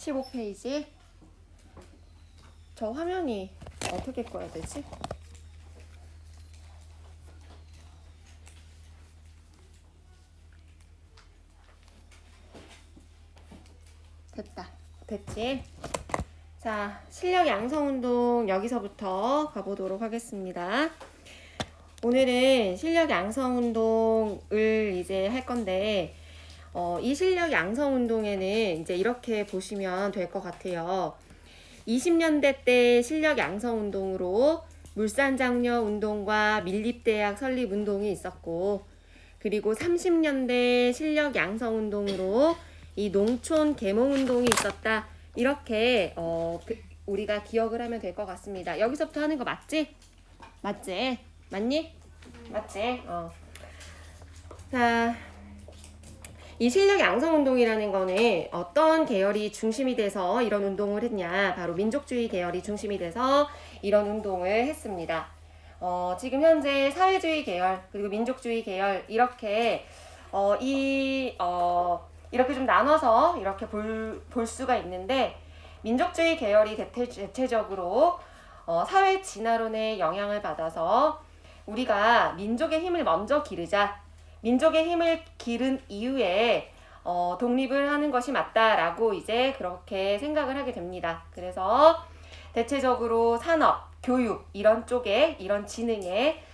15페이지. 저 화면이 어떻게 꺼야 되지? 됐다. 됐지? 자, 실력 양성 운동 여기서부터 가보도록 하겠습니다. 오늘은 실력 양성 운동을 이제 할 건데, 이 실력 양성 운동에는 이제 이렇게 보시면 될 것 같아요. 20년대 때 실력 양성 운동으로 물산장려 운동과 밀립대학 설립 운동이 있었고, 그리고 30년대 실력 양성 운동으로 이 농촌 계몽 운동이 있었다. 이렇게 우리가 기억을 하면 될 것 같습니다. 여기서부터 하는 거 맞지? 맞지? 맞니? 맞지? 자, 이 실력 양성 운동이라는 거는 어떤 계열이 중심이 돼서 이런 운동을 했냐? 바로 민족주의 계열이 중심이 돼서 이런 운동을 했습니다. 지금 현재 사회주의 계열 그리고 민족주의 계열 이렇게 이렇게 좀 나눠서 이렇게 볼 수가 있는데, 민족주의 계열이 대체적으로 사회 진화론의 영향을 받아서 우리가 민족의 힘을 먼저 기르자, 민족의 힘을 기른 이후에 독립을 하는 것이 맞다라고 이제 그렇게 생각을 하게 됩니다. 그래서 대체적으로 산업, 교육 이런 쪽에, 이런 지능에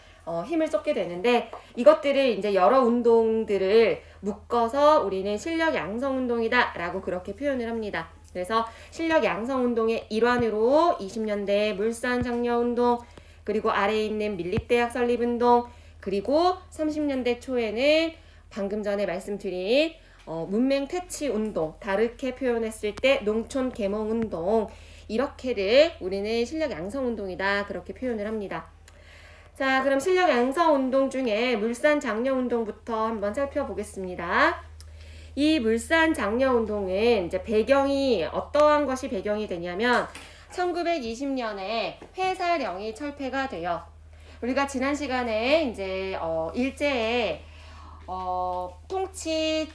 힘을 쏟게 되는데, 이것들을 이제 여러 운동들을 묶어서 우리는 실력 양성 운동이다 라고 그렇게 표현을 합니다. 그래서 실력 양성 운동의 일환으로 20년대 물산 장려 운동, 그리고 아래에 있는 밀립대학 설립 운동, 그리고 30년대 초에는 방금 전에 말씀드린 문맹 퇴치 운동, 다르게 표현했을 때 농촌 계몽 운동, 이렇게를 우리는 실력 양성 운동이다 그렇게 표현을 합니다. 자, 그럼 실력 양성 운동 중에 물산 장려 운동부터 한번 살펴보겠습니다. 이 물산 장려 운동은 이제 배경이 어떠한 것이 배경이 되냐면 1920년에 회사령이 철폐가 돼요. 우리가 지난 시간에 이제 일제의 통치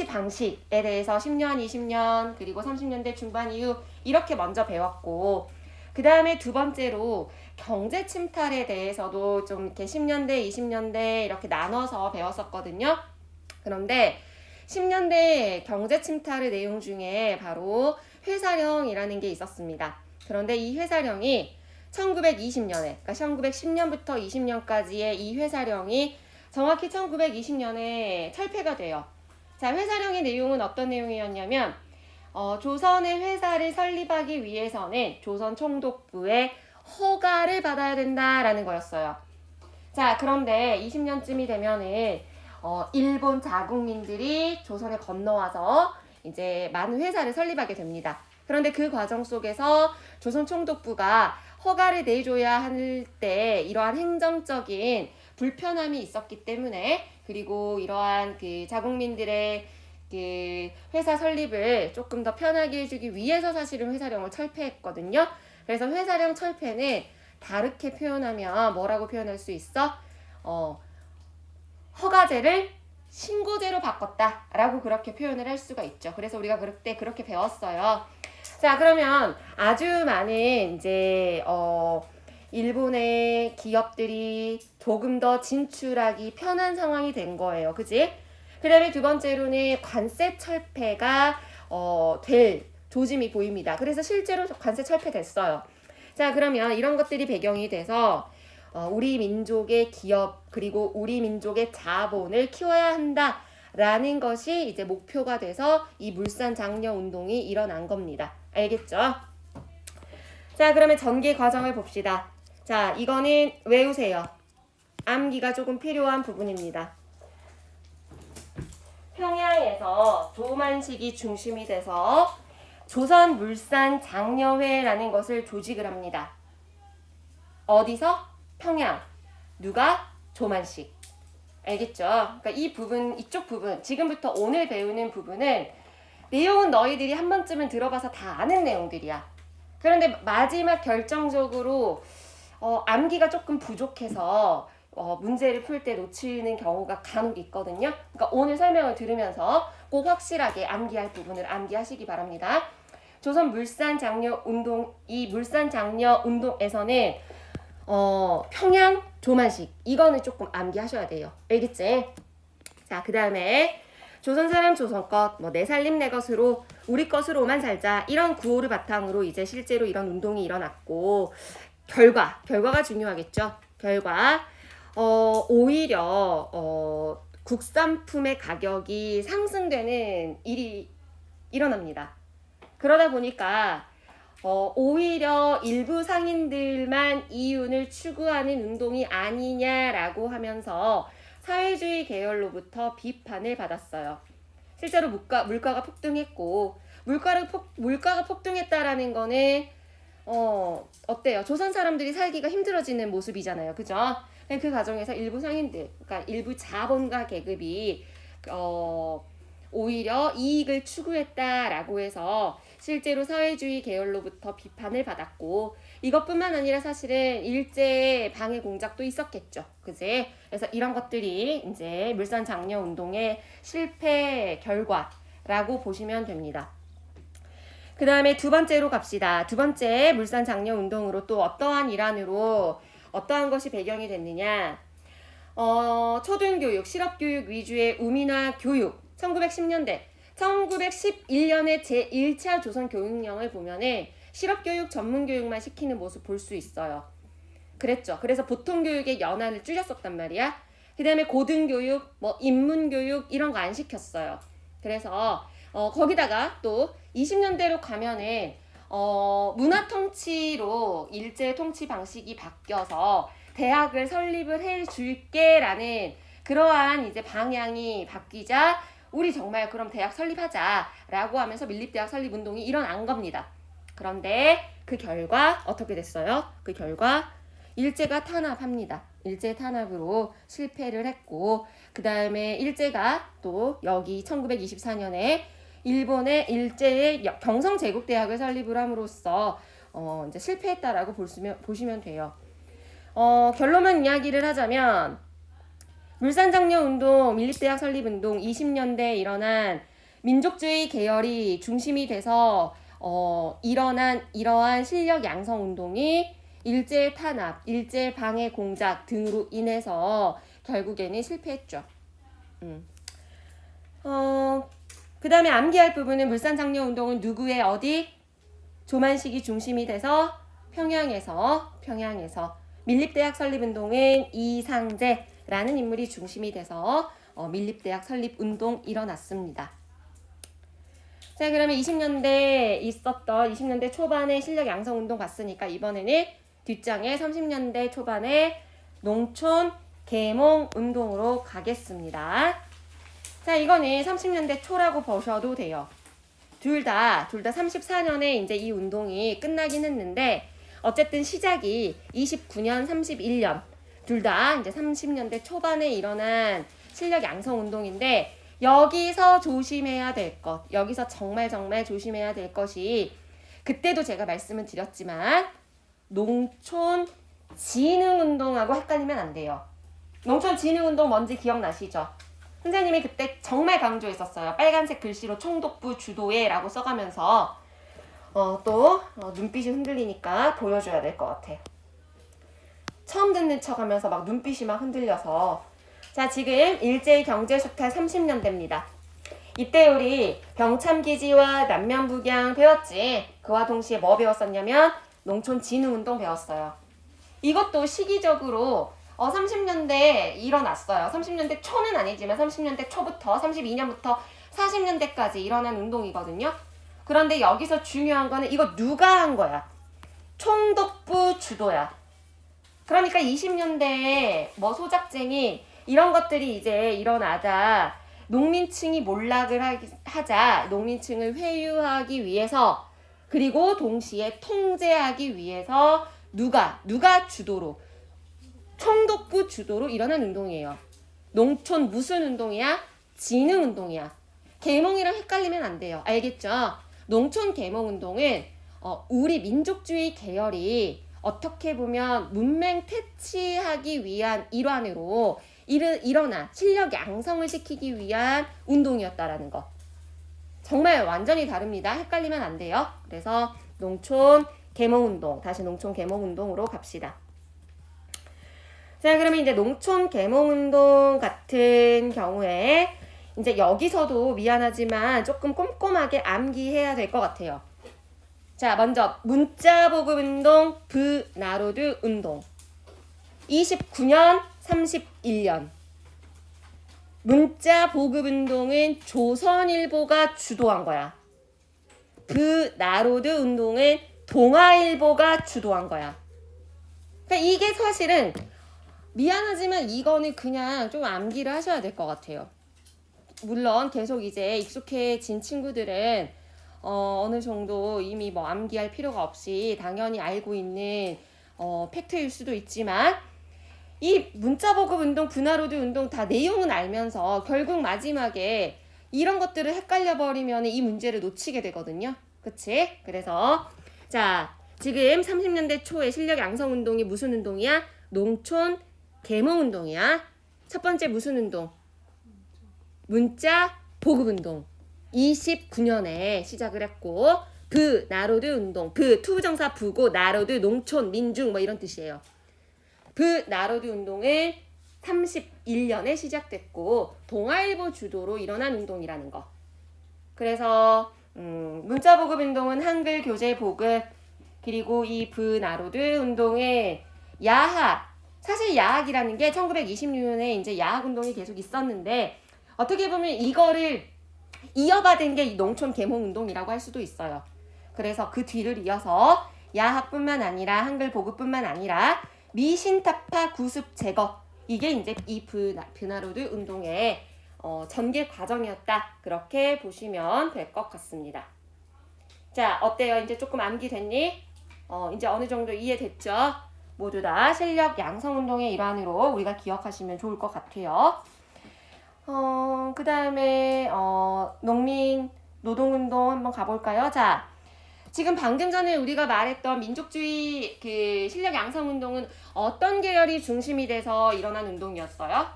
방식에 대해서 10년, 20년, 그리고 30년대 중반 이후 이렇게 먼저 배웠고, 그 다음에 두 번째로 경제 침탈에 대해서도 좀 이렇게 10년대, 20년대 이렇게 나눠서 배웠었거든요. 그런데 10년대 경제 침탈의 내용 중에 바로 회사령이라는 게 있었습니다. 그런데 이 회사령이 1920년에, 그러니까 1910년부터 20년까지의 이 회사령이 정확히 1920년에 철폐가 돼요. 자, 회사령의 내용은 어떤 내용이었냐면, 조선의 회사를 설립하기 위해서는 조선 총독부의 허가를 받아야 된다라는 거였어요. 자, 그런데 20년쯤이 되면은 일본 자국민들이 조선에 건너와서 이제 많은 회사를 설립하게 됩니다. 그런데 그 과정 속에서 조선 총독부가 허가를 내줘야 할 때 이러한 행정적인 불편함이 있었기 때문에, 그리고 이러한 그 자국민들의 그 회사 설립을 조금 더 편하게 해주기 위해서 사실은 회사령을 철폐했거든요. 그래서 회사령 철폐는 다르게 표현하면 뭐라고 표현할 수 있어? 허가제를 신고제로 바꿨다라고 그렇게 표현을 할 수가 있죠. 그래서 우리가 그때 그렇게 배웠어요. 자, 그러면 아주 많은 이제 일본의 기업들이 조금 더 진출하기 편한 상황이 된 거예요. 그지? 그 다음에 두 번째로는 관세 철폐가 될 조짐이 보입니다. 그래서 실제로 관세 철폐됐어요. 자, 그러면 이런 것들이 배경이 돼서 우리 민족의 기업 그리고 우리 민족의 자본을 키워야 한다라는 것이 이제 목표가 돼서 이 물산 장려 운동이 일어난 겁니다. 알겠죠? 자, 그러면 전개 과정을 봅시다. 자, 이거는 외우세요. 암기가 조금 필요한 부분입니다. 평양에서 조만식이 중심이 돼서 조선 물산 장려회라는 것을 조직을 합니다. 어디서? 평양. 누가? 조만식. 알겠죠? 그러니까 이 부분, 이쪽 부분, 지금부터 오늘 배우는 부분은 내용은 너희들이 한 번쯤은 들어봐서 다 아는 내용들이야. 그런데 마지막 결정적으로 암기가 조금 부족해서 문제를 풀 때 놓치는 경우가 간혹 있거든요. 그러니까 오늘 설명을 들으면서 꼭 확실하게 암기할 부분을 암기하시기 바랍니다. 조선 물산장려 운동, 이 물산장려 운동에서는 평양 조만식 이거는 조금 암기하셔야 돼요. 알겠지? 자, 그 다음에 조선 사람 조선 것, 뭐 내 살림 내 것으로 우리 것으로만 살자 이런 구호를 바탕으로 이제 실제로 이런 운동이 일어났고 결과가 중요하겠죠. 결과 오히려 국산품의 가격이 상승되는 일이 일어납니다. 그러다 보니까 오히려 일부 상인들만 이윤을 추구하는 운동이 아니냐라고 하면서 사회주의 계열로부터 비판을 받았어요. 실제로 물가가 폭등했고 물가가 폭등했다라는 거는 어때요? 조선 사람들이 살기가 힘들어지는 모습이잖아요. 그죠? 그 과정에서 일부 상인들, 그러니까 일부 자본가 계급이 오히려 이익을 추구했다라고 해서 실제로 사회주의 계열로부터 비판을 받았고 이것뿐만 아니라 사실은 일제 방해 공작도 있었겠죠. 그지? 그래서 이런 것들이 이제 물산장려 운동의 실패 결과라고 보시면 됩니다. 그 다음에 두 번째로 갑시다. 두 번째 물산장려 운동으로 또 어떠한 일환으로 어떠한 것이 배경이 됐느냐. 초등교육, 실업교육 위주의 우민화 교육 1910년대 1911년에 제1차 조선교육령을 보면은 실업교육 전문교육만 시키는 모습 볼 수 있어요. 그랬죠. 그래서 보통교육의 연한을 줄였었단 말이야. 그 다음에 고등교육, 뭐 인문교육 이런 거 안 시켰어요. 그래서 거기다가 또 20년대로 가면은 문화통치로 일제 통치 방식이 바뀌어서 대학을 설립을 해줄게라는 그러한 이제 방향이 바뀌자 우리 정말 그럼 대학 설립하자라고 하면서 밀립대학 설립 운동이 일어난 겁니다. 그런데 그 결과 어떻게 됐어요? 그 결과 일제가 탄압합니다. 일제 탄압으로 실패를 했고 그 다음에 일제가 또 여기 1924년에 일본의 일제의 경성제국대학을 설립을 함으로써 이제 실패했다라고 보시면 돼요. 결론만 이야기를 하자면 물산장려 운동, 밀립대학 설립 운동 20년대에 일어난 민족주의 계열이 중심이 돼서 일어난 이러한 실력 양성 운동이 일제 탄압, 일제 방해 공작 등으로 인해서 결국에는 실패했죠. 그 다음에 암기할 부분은 물산장려 운동은 누구의 어디? 조만식이 중심이 돼서 평양에서 밀립대학 설립 운동은 이상제라는 인물이 중심이 돼서 밀립대학 설립 운동 일어났습니다. 자, 그러면 20년대 초반에 실력 양성 운동 봤으니까 이번에는 뒷장에 30년대 초반에 농촌 계몽 운동으로 가겠습니다. 자, 이거는 30년대 초라고 보셔도 돼요. 둘 다 34년에 이제 이 운동이 끝나긴 했는데 어쨌든 시작이 29년, 31년 둘 다 이제 30년대 초반에 일어난 실력 양성 운동인데 여기서 조심해야 될 것, 여기서 정말 조심해야 될 것이 그때도 제가 말씀을 드렸지만 농촌 진흥 운동하고 헷갈리면 안 돼요. 농촌 진흥 운동 뭔지 기억나시죠? 선생님이 그때 정말 강조했었어요. 빨간색 글씨로 총독부 주도에 라고 써가면서 또 눈빛이 흔들리니까 보여줘야 될 것 같아요. 처음 듣는 척 하면서 막 눈빛이 막 흔들려서 자, 지금 일제의 경제수탈 30년대입니다. 이때 우리 병참기지와 남면북양 배웠지. 그와 동시에 뭐 배웠었냐면 농촌 진흥운동 배웠어요. 이것도 시기적으로 30년대에 일어났어요. 30년대 초는 아니지만 30년대 초부터 32년부터 40년대까지 일어난 운동이거든요. 그런데 여기서 중요한 거는 이거 누가 한 거야? 총독부 주도야. 그러니까 20년대에 뭐 소작쟁이 이런 것들이 이제 일어나자 농민층이 몰락을 하자 농민층을 회유하기 위해서 그리고 동시에 통제하기 위해서 누가 주도로 총독부 주도로 일어난 운동이에요. 농촌 무슨 운동이야? 진흥 운동이야. 계몽이랑 헷갈리면 안 돼요. 알겠죠? 농촌 계몽 운동은 우리 민족주의 계열이 어떻게 보면 문맹 퇴치하기 위한 일환으로 일어난 실력 양성을 시키기 위한 운동이었다라는 거. 정말 완전히 다릅니다. 헷갈리면 안 돼요. 그래서 농촌 계몽운동, 다시 농촌 계몽운동으로 갑시다. 자, 그러면 이제 농촌 계몽운동 같은 경우에 이제 여기서도 미안하지만 조금 꼼꼼하게 암기해야 될 것 같아요. 자, 먼저 문자보급운동, 브나로드 운동. 29년, 31년. 문자보급운동은 조선일보가 주도한 거야. 브나로드 운동은 동아일보가 주도한 거야. 그러니까 이게 사실은 미안하지만 이거는 그냥 좀 암기를 하셔야 될 것 같아요. 물론 계속 이제 익숙해진 친구들은 어느 정도 이미 뭐 암기할 필요가 없이 당연히 알고 있는 팩트일 수도 있지만 이 문자보급 운동, 브나로드 운동 다 내용은 알면서 결국 마지막에 이런 것들을 헷갈려 버리면 이 문제를 놓치게 되거든요. 그치? 그래서 자, 지금 30년대 초에 실력 양성 운동이 무슨 운동이야? 농촌 계몽 운동이야. 첫 번째 무슨 운동? 문자 보급 운동. 29년에 시작을 했고 브나로드 운동. 투부정사 부고 나로드 농촌 민중 뭐 이런 뜻이에요. 브나로드 운동은 31년에 시작됐고 동아일보 주도로 일어난 운동이라는 거. 그래서 문자 보급 운동은 한글 교재 보급, 그리고 이 브나로드 운동은 야학. 사실 야학이라는 게 1920년에 이제 야학 운동이 계속 있었는데 어떻게 보면 이거를 이어받은 게 이 농촌 계몽 운동이라고 할 수도 있어요. 그래서 그 뒤를 이어서 야학뿐만 아니라 한글 보급뿐만 아니라 미신타파 구습 제거, 이게 이제 이 브나로드 운동의 전개 과정이었다. 그렇게 보시면 될 것 같습니다. 자, 어때요? 이제 조금 암기됐니? 이제 어느 정도 이해됐죠? 모두 다 실력 양성 운동의 일환으로 우리가 기억하시면 좋을 것 같아요. 그 다음에 농민 노동운동 한번 가볼까요? 자, 지금 방금 전에 우리가 말했던 민족주의 그 실력 양성 운동은 어떤 계열이 중심이 돼서 일어난 운동이었어요?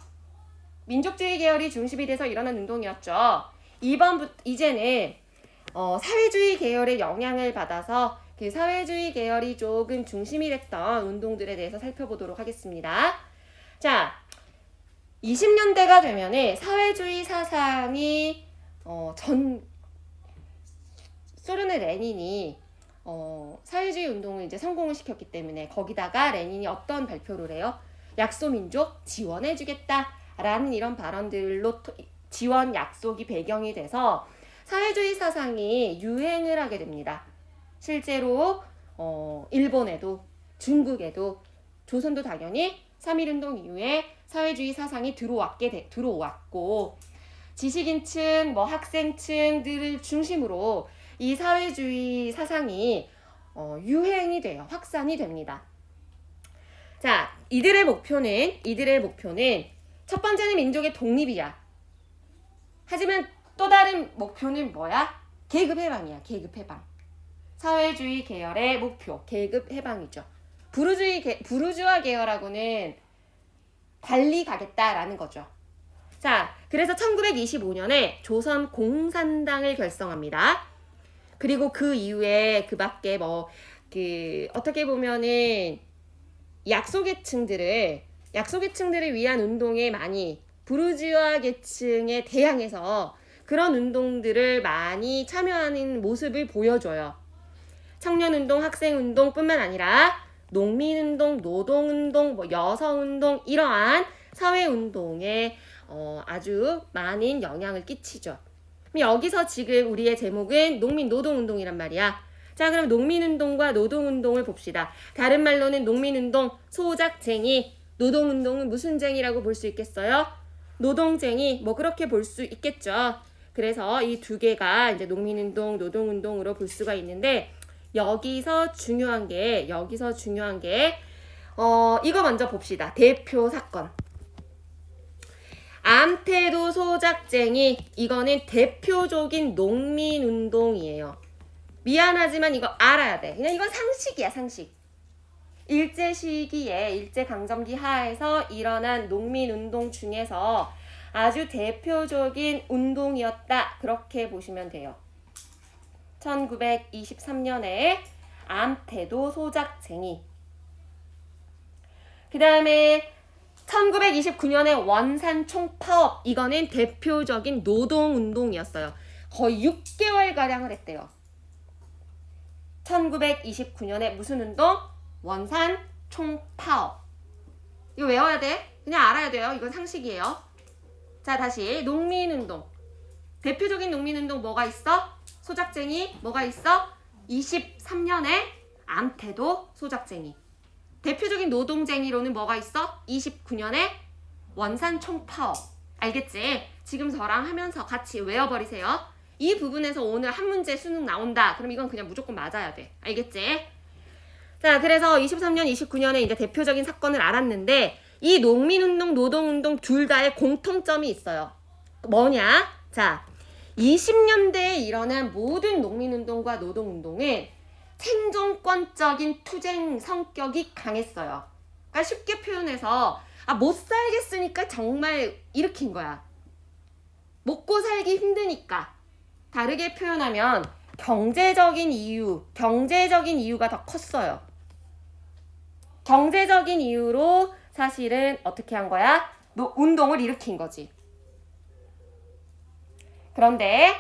민족주의 계열이 중심이 돼서 일어난 운동이었죠. 이제는 사회주의 계열의 영향을 받아서 그 사회주의 계열이 조금 중심이 됐던 운동들에 대해서 살펴보도록 하겠습니다. 자, 20년대가 되면은 사회주의 사상이 소련의 레닌이 사회주의 운동을 이제 성공을 시켰기 때문에 거기다가 레닌이 어떤 발표를 해요? 약소민족 지원해주겠다라는 이런 발언들로 지원 약속이 배경이 돼서 사회주의 사상이 유행을 하게 됩니다. 실제로 일본에도 중국에도 조선도 당연히 3.1운동 이후에 사회주의 사상이 들어왔고 지식인층, 뭐 학생층들을 중심으로 이 사회주의 사상이 유행이 돼요. 확산이 됩니다. 자, 이들의 목표는 첫 번째는 민족의 독립이야. 하지만 또 다른 목표는 뭐야? 계급 해방이야. 계급 해방. 사회주의 계열의 목표, 계급 해방이죠. 부르주아 계열하고는 달리 가겠다라는 거죠. 자, 그래서 1925년에 조선 공산당을 결성합니다. 그리고 그 이후에 그 밖에 어떻게 보면은 약소계층들을 위한 운동에 많이 부르주아 계층에 대항해서 그런 운동들을 많이 참여하는 모습을 보여줘요. 청년운동, 학생운동뿐만 아니라 농민운동, 노동운동, 여성운동 이러한 사회운동에 아주 많은 영향을 끼치죠. 여기서 지금 우리의 제목은 농민 노동운동이란 말이야. 자, 그럼 농민운동과 노동운동을 봅시다. 다른 말로는 농민운동, 소작쟁이, 노동운동은 무슨 쟁이라고 볼 수 있겠어요? 노동쟁이, 뭐 그렇게 볼 수 있겠죠. 그래서 이 두 개가 이제 농민운동, 노동운동으로 볼 수가 있는데 여기서 중요한 게 이거 먼저 봅시다. 대표 사건. 암태도 소작쟁이, 이거는 대표적인 농민운동이에요. 미안하지만 이거 알아야 돼. 그냥 이건 상식이야, 상식. 일제시기에 일제강점기 하에서 일어난 농민운동 중에서 아주 대표적인 운동이었다. 그렇게 보시면 돼요. 1923년에 암태도 소작쟁이. 그 다음에 1929년에 원산 총파업. 이거는 대표적인 노동운동이었어요. 거의 6개월가량을 했대요. 1929년에 무슨 운동? 원산 총파업. 이거 외워야 돼. 그냥 알아야 돼요. 이건 상식이에요. 자, 다시 농민운동. 대표적인 농민운동 뭐가 있어? 소작쟁이. 뭐가 있어? 23년에 암태도 소작쟁이. 대표적인 노동쟁이로는 뭐가 있어? 29년에 원산 총파업. 알겠지? 지금 저랑 하면서 같이 외워버리세요. 이 부분에서 오늘 한 문제 수능 나온다. 그럼 이건 그냥 무조건 맞아야 돼. 알겠지? 자, 그래서 23년, 29년에 이제 대표적인 사건을 알았는데 이 농민운동, 노동운동 둘 다의 공통점이 있어요. 뭐냐? 자, 20년대에 일어난 모든 농민운동과 노동운동은 생존권적인 투쟁 성격이 강했어요. 그러니까 쉽게 표현해서 못 살겠으니까 정말 일으킨 거야. 먹고 살기 힘드니까. 다르게 표현하면 경제적인 이유가 더 컸어요. 경제적인 이유로 사실은 어떻게 한 거야? 운동을 일으킨 거지. 그런데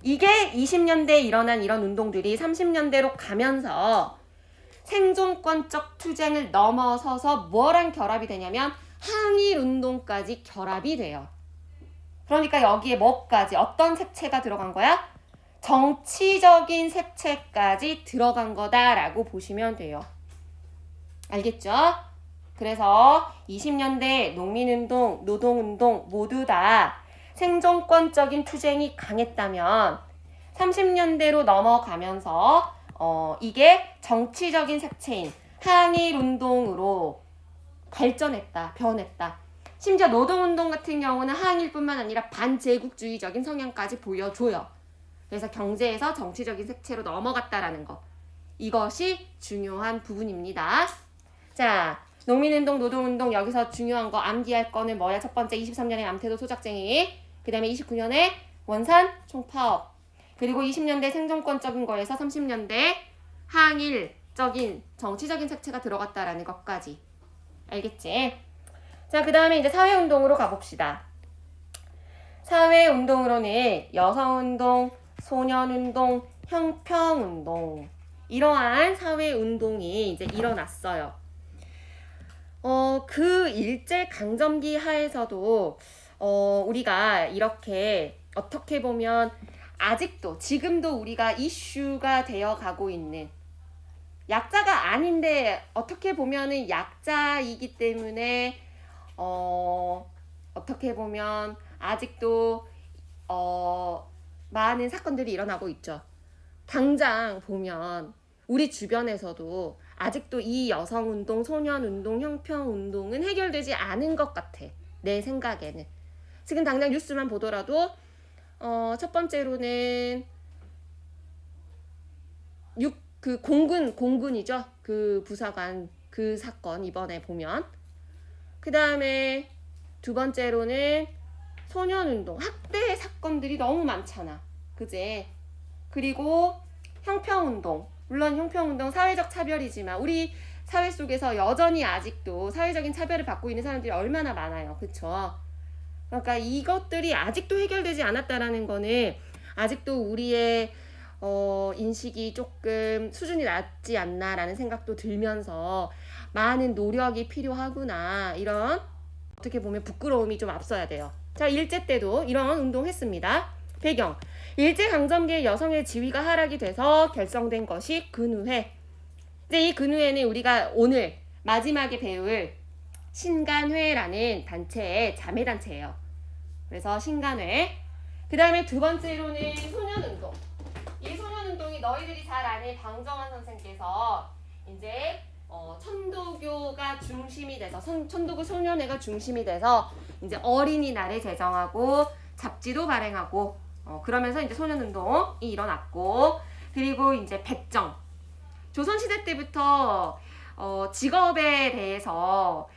이게 20년대에 일어난 이런 운동들이 30년대로 가면서 생존권적 투쟁을 넘어서서 뭐랑 결합이 되냐면 항일운동까지 결합이 돼요. 그러니까 여기에 뭐까지, 어떤 색채가 들어간 거야? 정치적인 색채까지 들어간 거다라고 보시면 돼요. 알겠죠? 그래서 20년대 농민운동, 노동운동 모두 다 생존권적인 투쟁이 강했다면 30년대로 넘어가면서 이게 정치적인 색채인 항일운동으로 발전했다, 변했다. 심지어 노동운동 같은 경우는 항일뿐만 아니라 반제국주의적인 성향까지 보여줘요. 그래서 경제에서 정치적인 색채로 넘어갔다라는 거. 이것이 중요한 부분입니다. 자, 농민운동, 노동운동 여기서 중요한 거 암기할 거는 뭐야? 첫 번째 23년에 암태도 소작쟁이, 그 다음에 29년에 원산 총파업, 그리고 20년대 생존권적인 거에서 30년대 항일적인 정치적인 색채가 들어갔다라는 것까지. 알겠지? 자, 그 다음에 이제 사회운동으로 가봅시다. 사회운동으로는 여성운동, 소년운동, 형평운동, 이러한 사회운동이 이제 일어났어요. 그 일제강점기 하에서도 우리가 이렇게 어떻게 보면 아직도 지금도 우리가 이슈가 되어 가고 있는, 약자가 아닌데 어떻게 보면은 약자이기 때문에 어떻게 보면 아직도 많은 사건들이 일어나고 있죠. 당장 보면 우리 주변에서도 아직도 이 여성운동, 소년운동, 형평운동은 해결되지 않은 것 같아. 내 생각에는. 지금 당장 뉴스만 보더라도 첫 번째로는 공군이죠. 그 부사관 그 사건 이번에 보면. 그 다음에 두 번째로는 소년운동, 학대 사건들이 너무 많잖아. 그제? 그리고 형평운동. 물론 형평운동 사회적 차별이지만 우리 사회 속에서 여전히 아직도 사회적인 차별을 받고 있는 사람들이 얼마나 많아요. 그쵸? 그러니까 이것들이 아직도 해결되지 않았다라는 거는 아직도 우리의 인식이 조금 수준이 낮지 않나라는 생각도 들면서 많은 노력이 필요하구나, 이런 어떻게 보면 부끄러움이 좀 앞서야 돼요. 자, 일제 때도 이런 운동했습니다. 배경, 일제강점기에 여성의 지위가 하락이 돼서 결성된 것이 근우회. 이제 이 근우회는 우리가 오늘 마지막에 배울 신간회라는 단체의 자매단체예요. 그래서 신간회. 그 다음에 두 번째로는 소년운동. 이 소년운동이 너희들이 잘 아는 방정환 선생께서 이제 천도교가 중심이 돼서 천도교 소년회가 중심이 돼서 이제 어린이날을 제정하고 잡지도 발행하고 그러면서 이제 소년운동이 일어났고, 그리고 이제 백정. 조선시대 때부터 직업에 대해서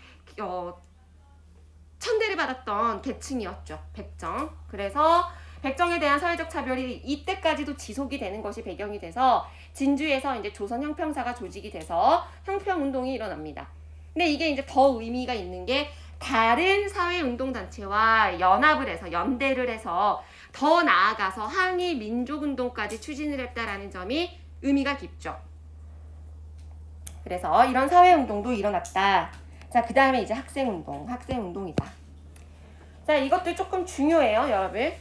천대를 받았던 계층이었죠. 백정. 그래서 백정에 대한 사회적 차별이 이때까지도 지속이 되는 것이 배경이 돼서 진주에서 이제 조선 형평사가 조직이 돼서 형평운동이 일어납니다. 근데 이게 이제 더 의미가 있는 게 다른 사회운동단체와 연합을 해서 연대를 해서 더 나아가서 항일 민족운동까지 추진을 했다라는 점이 의미가 깊죠. 그래서 이런 사회운동도 일어났다. 자, 그 다음에 이제 학생운동이다. 자, 이것도 조금 중요해요, 여러분.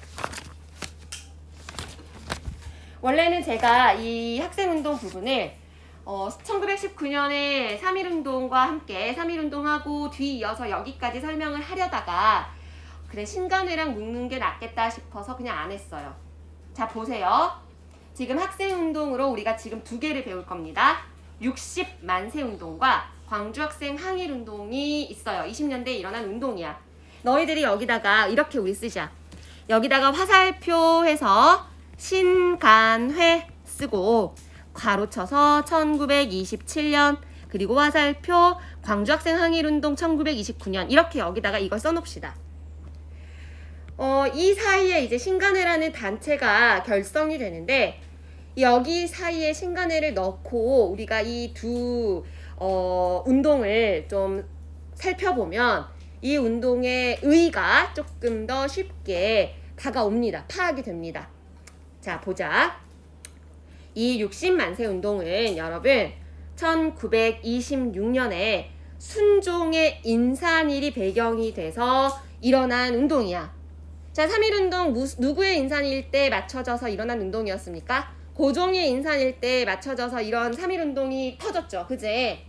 원래는 제가 이 학생운동 부분을 1919년에 3.1운동과 함께 3.1운동하고 뒤이어서 여기까지 설명을 하려다가 그래 신간회랑 묶는 게 낫겠다 싶어서 그냥 안 했어요. 자, 보세요. 지금 학생운동으로 우리가 지금 두 개를 배울 겁니다. 60만세운동과 광주학생 항일운동이 있어요. 20년대에 일어난 운동이야. 너희들이 여기다가 이렇게 우리 쓰자. 여기다가 화살표 해서 신간회 쓰고 괄호쳐서 1927년 그리고 화살표 광주학생 항일운동 1929년 이렇게 여기다가 이걸 써놓읍시다. 이 사이에 이제 신간회라는 단체가 결성이 되는데 여기 사이에 신간회를 넣고 우리가 이 두 운동을 좀 살펴보면 이 운동의 의의가 조금 더 쉽게 다가옵니다. 파악이 됩니다. 자, 보자. 이 60만세 운동은 여러분 1926년에 순종의 인산일이 배경이 돼서 일어난 운동이야. 자, 3.1운동 누구의 인산일 때 맞춰져서 일어난 운동이었습니까? 고종의 인산일 때 맞춰져서 이런 3.1운동이 터졌죠. 그제?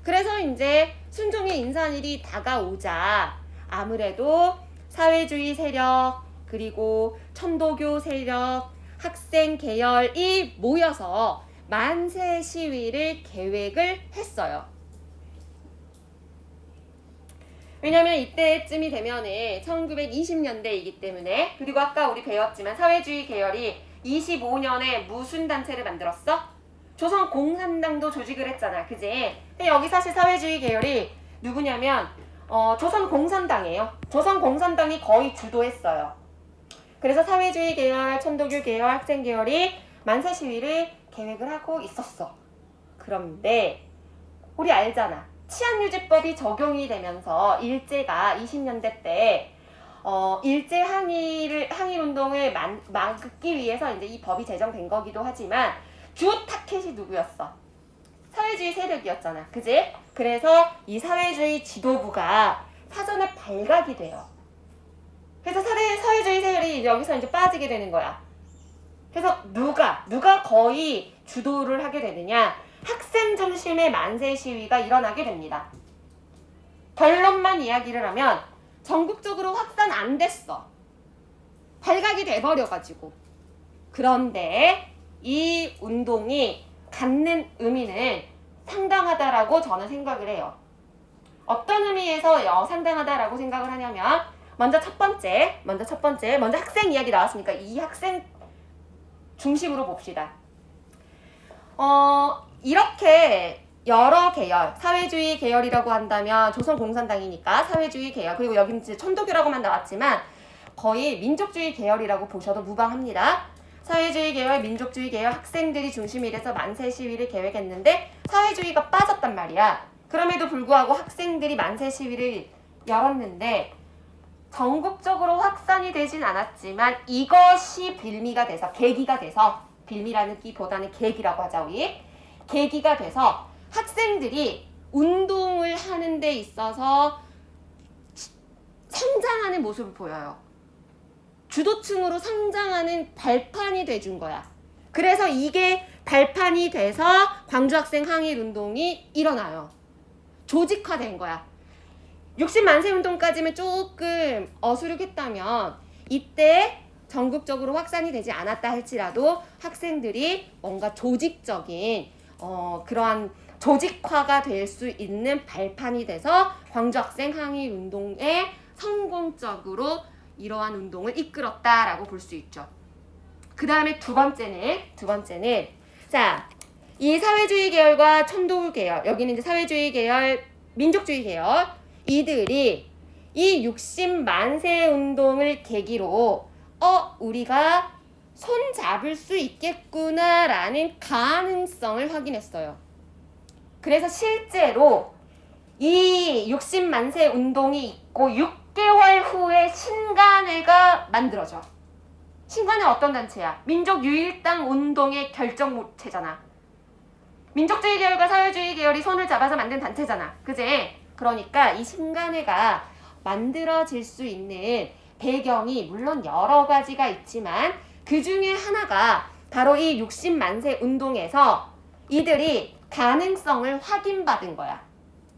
그래서 이제 순종의 인산일이 다가오자 아무래도 사회주의 세력 그리고 천도교 세력 학생 계열이 모여서 만세 시위를 계획을 했어요. 왜냐면 이때쯤이 되면은 1920년대이기 때문에 그리고 아까 우리 배웠지만 사회주의 계열이 25년에 무슨 단체를 만들었어? 조선 공산당도 조직을 했잖아. 그지? 근데 여기 사실 사회주의 계열이 누구냐면 조선 공산당이에요. 조선 공산당이 거의 주도했어요. 그래서 사회주의 계열, 천도교 계열, 학생 계열이 만세 시위를 계획을 하고 있었어. 그런데 우리 알잖아. 치안유지법이 적용이 되면서 일제가 20년대 때 일제 항일운동을 막기 위해서 이제 이 법이 제정된 거기도 하지만 주 타켓이 누구였어? 사회주의 세력이었잖아. 그지? 그래서 이 사회주의 지도부가 사전에 발각이 돼요. 그래서 사회주의 세력이 여기서 이제 빠지게 되는 거야. 그래서 누가 거의 주도를 하게 되느냐? 학생 중심의 만세 시위가 일어나게 됩니다. 결론만 이야기를 하면 전국적으로 확산 안 됐어. 발각이 돼버려가지고. 그런데 이 운동이 갖는 의미는 상당하다라고 저는 생각을 해요. 어떤 의미에서 상당하다라고 생각을 하냐면 먼저 첫 번째 학생 이야기 나왔으니까 이 학생 중심으로 봅시다. 이렇게 여러 계열, 사회주의 계열이라고 한다면 조선공산당이니까 사회주의 계열, 그리고 여기는 천도교라고만 나왔지만 거의 민족주의 계열이라고 보셔도 무방합니다. 사회주의 계열, 민족주의 계열 학생들이 중심이 돼서 만세 시위를 계획했는데 사회주의가 빠졌단 말이야. 그럼에도 불구하고 학생들이 만세 시위를 열었는데 전국적으로 확산이 되진 않았지만 이것이 빌미가 돼서 계기가 돼서 빌미라는 기보다는 계기라고 하자 우리 계기가 돼서 학생들이 운동을 하는 데 있어서 성장하는 모습을 보여요. 주도층으로 성장하는 발판이 돼준 거야. 그래서 이게 발판이 돼서 광주학생 항일운동이 일어나요. 조직화된 거야. 60만세 운동까지는 조금 어수룩했다면 이때 전국적으로 확산이 되지 않았다 할지라도 학생들이 뭔가 조직적인 그러한 조직화가 될 수 있는 발판이 돼서 광주학생 항일운동에 성공적으로 이러한 운동을 이끌었다라고 볼 수 있죠. 그 다음에 두 번째는 자, 이 사회주의 계열과 천도교 계열, 여기는 이제 사회주의 계열, 민족주의 계열, 이들이 이 60만세 운동을 계기로 우리가 손 잡을 수 있겠구나라는 가능성을 확인했어요. 그래서 실제로 이 60만세 운동이 있고 6개월 후에 신간회가 만들어져. 신간회 어떤 단체야? 민족유일당 운동의 결정체잖아. 민족주의 계열과 사회주의 계열이 손을 잡아서 만든 단체잖아. 그제? 그러니까 이 신간회가 만들어질 수 있는 배경이 물론 여러 가지가 있지만 그 중에 하나가 바로 이 60만세 운동에서 이들이 가능성을 확인받은 거야.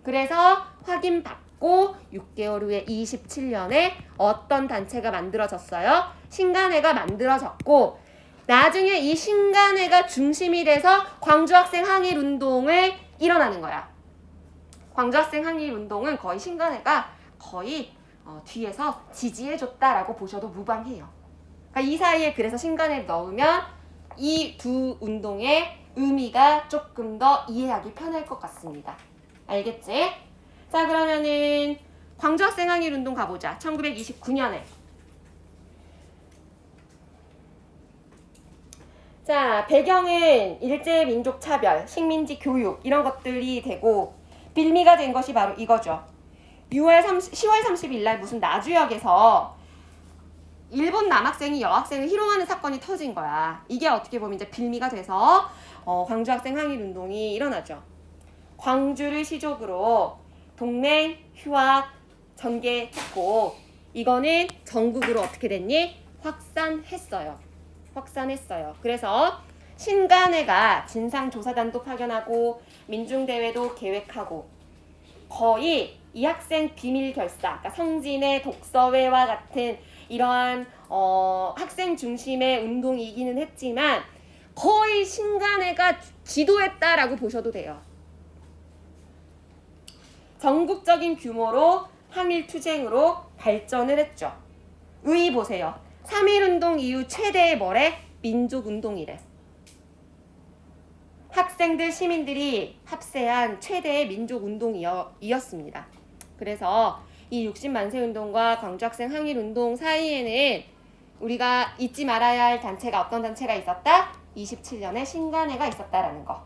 그래서 확인받고 6개월 후에 27년에 어떤 단체가 만들어졌어요? 신간회가 만들어졌고 나중에 이 신간회가 중심이 돼서 광주학생 항일운동을 일어나는 거야. 광주학생 항일운동은 거의 신간회가 거의 뒤에서 지지해줬다라고 보셔도 무방해요. 그러니까 이 사이에 그래서 신간회를 넣으면 이 두 운동의 의미가 조금 더 이해하기 편할 것 같습니다. 알겠지? 자, 그러면은 광주학생 항일운동 가보자. 1929년에. 자, 배경은 일제민족 차별, 식민지 교육 이런 것들이 되고 빌미가 된 것이 바로 이거죠. 10월 30일 날 무슨 나주역에서 일본 남학생이 여학생을 희롱하는 사건이 터진 거야. 이게 어떻게 보면 이제 빌미가 돼서 광주학생 항일운동이 일어나죠. 광주를 시족으로 동맹, 휴학, 전개했고 이거는 전국으로 어떻게 됐니? 확산했어요. 그래서 신간회가 진상조사단도 파견하고 민중대회도 계획하고 거의 이 학생 비밀결사, 그러니까 성진의 독서회와 같은 이러한 학생 중심의 운동이기는 했지만 거의 신간회가 지도했다라고 보셔도 돼요. 전국적인 규모로 항일투쟁으로 발전을 했죠. 의 보세요. 3.1운동 이후 최대의 뭐래? 민족운동이래. 학생들, 시민들이 합세한 최대의 민족운동이었습니다. 그래서 이 60만세 운동과 광주학생 항일운동 사이에는 우리가 잊지 말아야 할 단체가 어떤 단체가 있었다? 27년에 신간회가 있었다라는 거.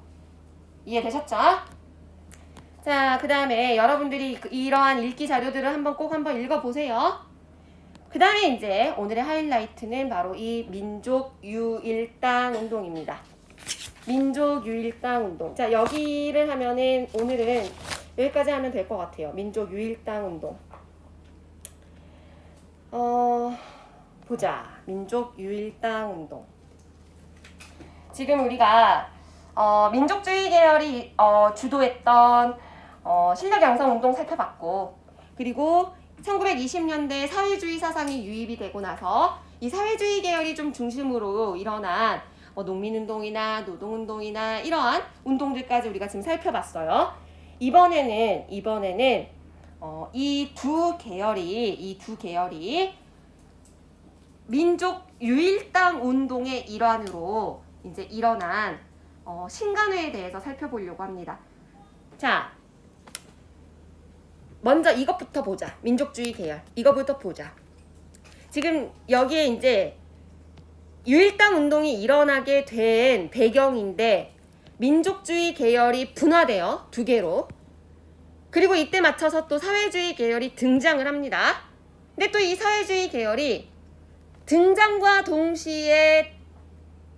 이해되셨죠? 자, 그 다음에 여러분들이 이러한 읽기 자료들을 꼭 한번 읽어보세요. 그 다음에 이제 오늘의 하이라이트는 바로 이 민족유일당 운동입니다. 민족유일당 운동. 자, 여기를 하면은 오늘은 여기까지 하면 될 것 같아요. 민족유일당 운동. 보자. 민족유일당 운동. 지금 우리가 민족주의 계열이 주도했던 실력 양성 운동 살펴봤고, 그리고 1920년대 사회주의 사상이 유입이 되고 나서 이 사회주의 계열이 좀 중심으로 일어난 농민운동이나 노동운동이나 이러한 운동들까지 우리가 지금 살펴봤어요. 이번에는 이 두 계열이 민족유일당 운동의 일환으로 이제 일어난 신간회에 대해서 살펴보려고 합니다. 자, 먼저 이것부터 보자. 민족주의 계열. 이거부터 보자. 지금 여기에 이제 유일당 운동이 일어나게 된 배경인데 민족주의 계열이 분화돼요. 두 개로. 그리고 이때 맞춰서 또 사회주의 계열이 등장을 합니다. 근데 또 이 사회주의 계열이 등장과 동시에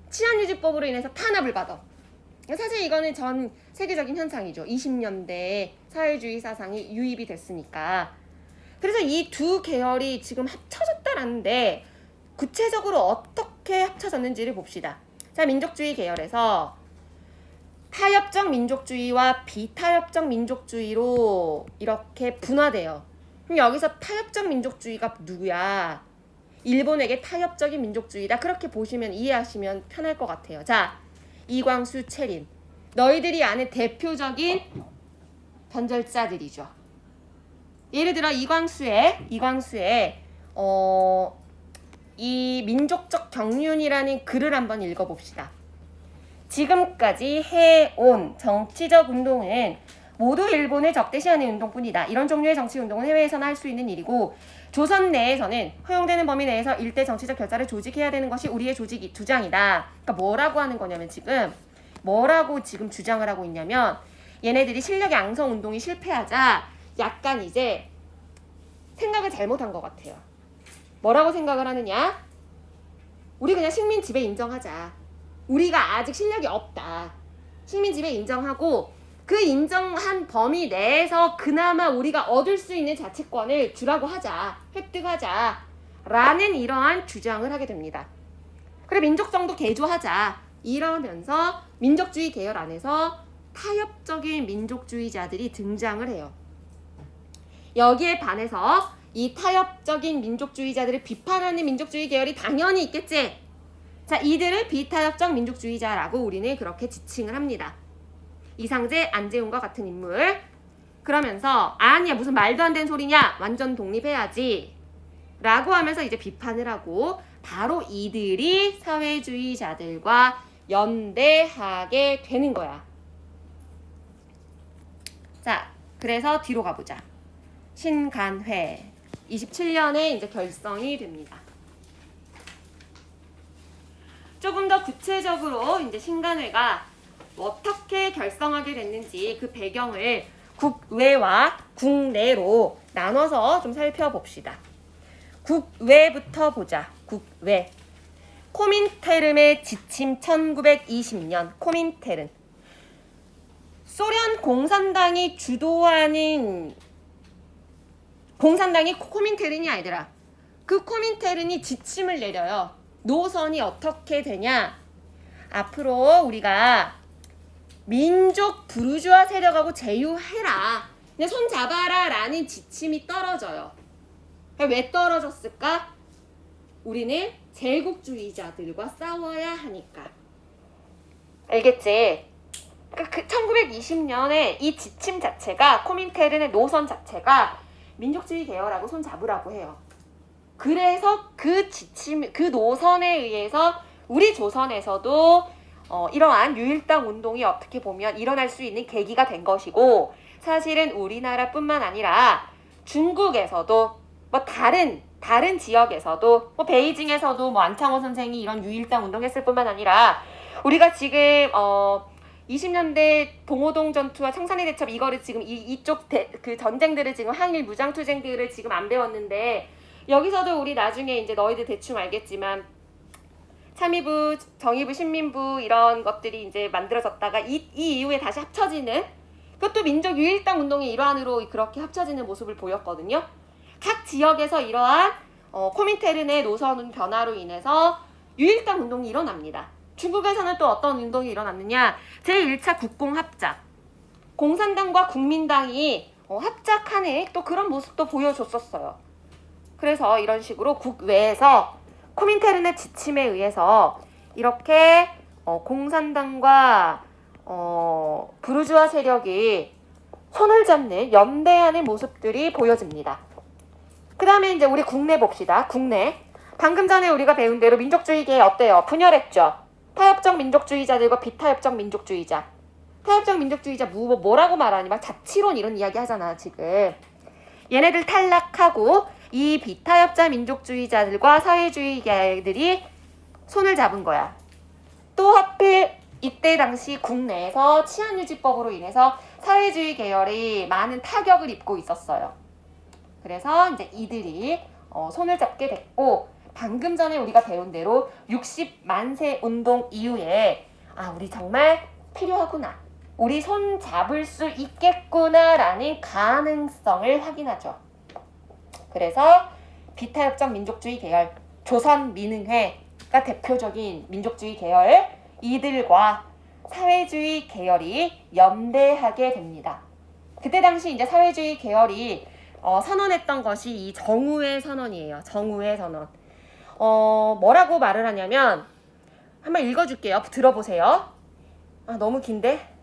치안유지법으로 인해서 탄압을 받아. 사실 이거는 전 세계적인 현상이죠. 20년대에 사회주의 사상이 유입이 됐으니까. 그래서 이 두 계열이 지금 합쳐졌다라는데 구체적으로 어떻게 합쳐졌는지를 봅시다. 자, 민족주의 계열에서 타협적 민족주의와 비타협적 민족주의로 이렇게 분화돼요. 그럼 여기서 타협적 민족주의가 누구야? 일본에게 타협적인 민족주의다. 그렇게 보시면 이해하시면 편할 것 같아요. 자, 이광수, 채린. 너희들이 아는 대표적인 변절자들이죠. 예를 들어 이광수의 이 민족적 경륜이라는 글을 한번 읽어봅시다. 지금까지 해온 정치적 운동은 모두 일본을 적대시하는 운동뿐이다. 이런 종류의 정치운동은 해외에서나 할 수 있는 일이고 조선 내에서는 허용되는 범위 내에서 일대 정치적 결사를 조직해야 되는 것이 우리의 주장이다. 그러니까 뭐라고 하는 거냐면 뭐라고 지금 주장을 하고 있냐면 얘네들이 실력 양성 운동이 실패하자 약간 이제 생각을 잘못한 것 같아요. 뭐라고 생각을 하느냐? 우리 그냥 식민 지배 인정하자. 우리가 아직 실력이 없다. 식민 지배 인정하고 그 인정한 범위 내에서 그나마 우리가 얻을 수 있는 자치권을 주라고 하자. 획득하자. 라는 이러한 주장을 하게 됩니다. 그래 민족정도 개조하자. 이러면서 민족주의 계열 안에서 타협적인 민족주의자들이 등장을 해요. 여기에 반해서 이 타협적인 민족주의자들을 비판하는 민족주의 계열이 당연히 있겠지. 자, 이들을 비타협적 민족주의자라고 우리는 그렇게 지칭을 합니다. 이상제, 안재훈과 같은 인물. 그러면서 아니야 무슨 말도 안 되는 소리냐. 완전 독립해야지. 라고 하면서 이제 비판을 하고 바로 이들이 사회주의자들과 연대하게 되는 거야. 자, 그래서 뒤로 가보자. 신간회 27년에 이제 결성이 됩니다. 조금 더 구체적으로 이제 신간회가 어떻게 결성하게 됐는지 그 배경을 국외와 국내로 나눠서 좀 살펴봅시다. 국외부터 보자. 국외. 코민테른의 지침 1920년 코민테른. 소련 공산당이 주도하는 공산당이 코민테른이 아니더라. 그 코민테른이 지침을 내려요. 노선이 어떻게 되냐? 앞으로 우리가 민족 부르주아 세력하고 제휴해라. 그냥 손 잡아라 라는 지침이 떨어져요. 왜 떨어졌을까? 우리는 제국주의자들과 싸워야 하니까. 알겠지? 1920년에 이 지침 자체가 코민테른의 노선 자체가 민족주의 계열하고 손 잡으라고 해요. 그래서 그 지침, 그 노선에 의해서 우리 조선에서도 이러한 유일당 운동이 어떻게 보면 일어날 수 있는 계기가 된 것이고 사실은 우리나라뿐만 아니라 중국에서도 뭐 다른 지역에서도 뭐 베이징에서도 뭐 안창호 선생이 이런 유일당 운동했을 뿐만 아니라 우리가 지금 20년대 봉오동 전투와 청산리 대첩 이거를 지금 이쪽 그 전쟁들을 지금 항일 무장 투쟁들을 지금 안 배웠는데 여기서도 우리 나중에 이제 너희들 대충 알겠지만 참의부, 정의부, 신민부 이런 것들이 이제 만들어졌다가 이 이후에 다시 합쳐지는 그것도 민족 유일당 운동의 일환으로 그렇게 합쳐지는 모습을 보였거든요. 각 지역에서 이러한 코민테른의 노선 변화로 인해서 유일당 운동이 일어납니다. 중국에서는 또 어떤 운동이 일어났느냐? 제1차 국공합작. 공산당과 국민당이 합작하는 또 그런 모습도 보여줬었어요. 그래서 이런 식으로 국외에서 코민테른의 지침에 의해서 이렇게 공산당과 부르주아 세력이 손을 잡는 연대하는 모습들이 보여집니다. 그 다음에 이제 우리 국내 봅시다. 국내. 방금 전에 우리가 배운 대로 민족주의계 어때요? 분열했죠? 타협적 민족주의자들과 비타협적 민족주의자. 타협적 민족주의자 뭐라고 말하니? 막 자치론 이런 이야기 하잖아 지금. 얘네들 탈락하고 이 비타협자 민족주의자들과 사회주의자들이 손을 잡은 거야. 또 하필 이때 당시 국내에서 치안유지법으로 인해서 사회주의 계열이 많은 타격을 입고 있었어요. 그래서 이제 이들이 손을 잡게 됐고 방금 전에 우리가 배운 대로 60만세 운동 이후에 우리 정말 필요하구나. 우리 손 잡을 수 있겠구나라는 가능성을 확인하죠. 그래서 비타협적 민족주의 계열, 조선민흥회가 대표적인 민족주의 계열, 이들과 사회주의 계열이 연대하게 됩니다. 그때 당시 이제 사회주의 계열이 선언했던 것이 이 정우회 선언이에요. 정우회 선언. 뭐라고 말을 하냐면 한번 읽어줄게요. 들어보세요. 너무 긴데?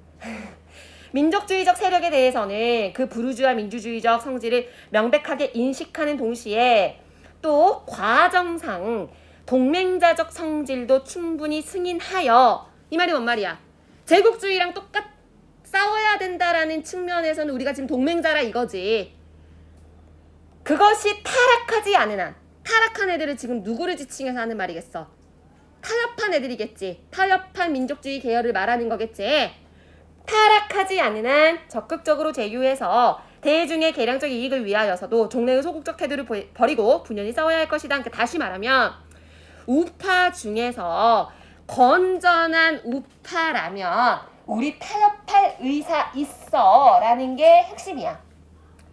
민족주의적 세력에 대해서는 그 부르주아 민주주의적 성질을 명백하게 인식하는 동시에 또 과정상 동맹자적 성질도 충분히 승인하여 이 말이 뭔 말이야? 제국주의랑 싸워야 된다라는 측면에서는 우리가 지금 동맹자라 이거지. 그것이 타락하지 않은 한, 타락한 애들을 지금 누구를 지칭해서 하는 말이겠어? 타협한 애들이겠지. 타협한 민족주의 계열을 말하는 거겠지. 타락하지 않은 한 적극적으로 제휴해서 대중의 개량적 이익을 위하여서도 종래의 소극적 태도를 버리고 분연히 싸워야 할 것이다. 그러니까 다시 말하면 우파 중에서 건전한 우파라면 우리 타협할 의사 있어 라는 게 핵심이야.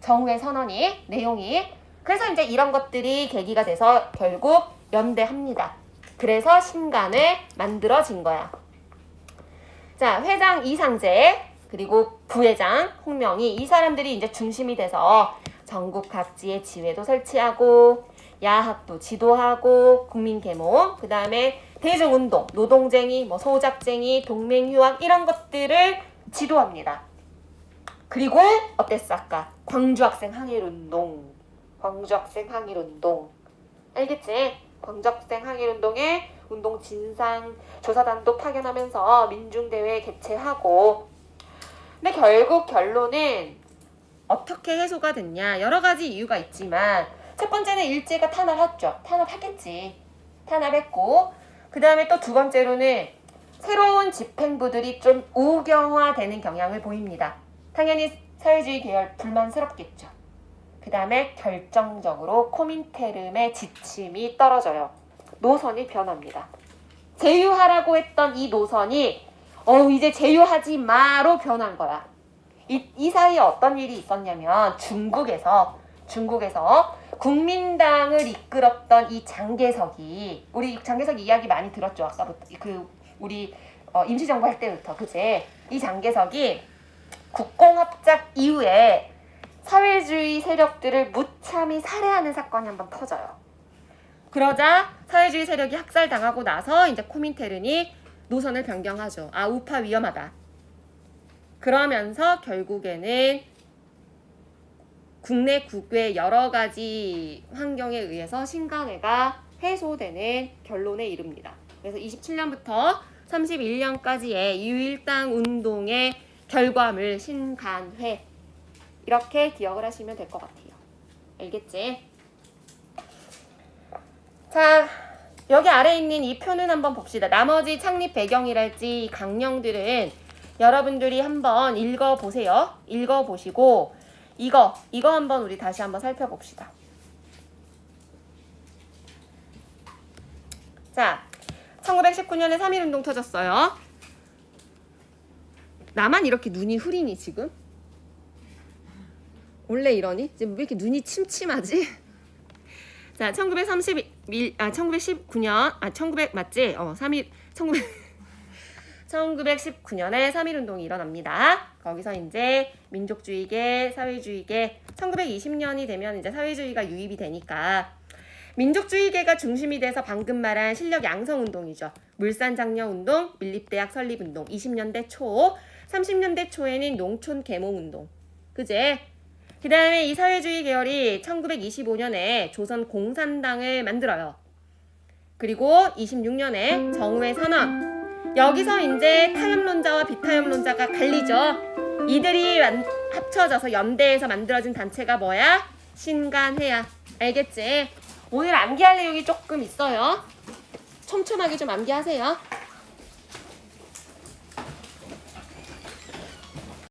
정우의 선언이, 내용이. 그래서 이제 이런 것들이 계기가 돼서 결국 연대합니다. 그래서 신간을 만들어진 거야. 자, 회장 이상재 그리고 부회장 홍명희, 이 사람들이 이제 중심이 돼서 전국 각지에 지회도 설치하고 야학도 지도하고 국민계몽, 그 다음에 대중운동, 노동쟁이, 뭐 소작쟁이, 동맹휴학 이런 것들을 지도합니다. 그리고 어땠어 아까? 광주학생 항일운동, 광주학생 항일운동 알겠지? 광주학생 항일운동에 운동 진상 조사단도 파견하면서 민중대회 개최하고. 근데 결국 결론은 어떻게 해소가 됐냐? 여러 가지 이유가 있지만 첫 번째는 일제가 탄압했죠. 탄압했겠지. 탄압했고 그 다음에 또 두 번째로는 새로운 집행부들이 좀 우경화되는 경향을 보입니다. 당연히 사회주의 계열 불만스럽겠죠. 그 다음에 결정적으로 코민테름의 지침이 떨어져요. 노선이 변합니다. 제휴하라고 했던 이 노선이 이제 제휴하지 마로 변한 거야. 이 사이에 어떤 일이 있었냐면 중국에서 국민당을 이끌었던 이 장개석이, 우리 장개석 이야기 많이 들었죠. 아까부터 우리 임시정부 할 때부터 그제 이 장개석이 국공합작 이후에 사회주의 세력들을 무참히 살해하는 사건이 한번 터져요. 그러자 사회주의 세력이 학살당하고 나서 이제 코민테른이 노선을 변경하죠. 아, 우파 위험하다. 그러면서 결국에는 국내 국외 여러 가지 환경에 의해서 신간회가 해소되는 결론에 이릅니다. 그래서 27년부터 31년까지의 유일당 운동의 결과물 신간회, 이렇게 기억을 하시면 될 것 같아요. 알겠지? 자, 여기 아래에 있는 이 표는 한번 봅시다. 나머지 창립 배경이랄지 강령들은 여러분들이 한번 읽어보세요. 읽어보시고 이거 한번 우리 다시 한번 살펴봅시다. 자, 1919년에 3.1운동 터졌어요. 나만 이렇게 눈이 흐리니 지금? 원래 이러니? 지금 왜 이렇게 눈이 침침하지? 자, 1919년, 1900 맞지? 1919년에 3.1운동이 일어납니다. 거기서 이제 민족주의계, 사회주의계, 1920년이 되면 이제 사회주의가 유입이 되니까 민족주의계가 중심이 돼서 방금 말한 실력 양성운동이죠. 물산장려운동, 밀립대학 설립운동, 20년대 초, 30년대 초에는 농촌 계몽운동. 그제? 그 다음에 이 사회주의 계열이 1925년에 조선 공산당을 만들어요. 그리고 26년에 정우의 선언. 여기서 이제 타협론자와 비타협론자가 갈리죠. 이들이 합쳐져서 연대해서 만들어진 단체가 뭐야? 신간회야. 알겠지? 오늘 암기할 내용이 조금 있어요. 촘촘하게 좀 암기하세요.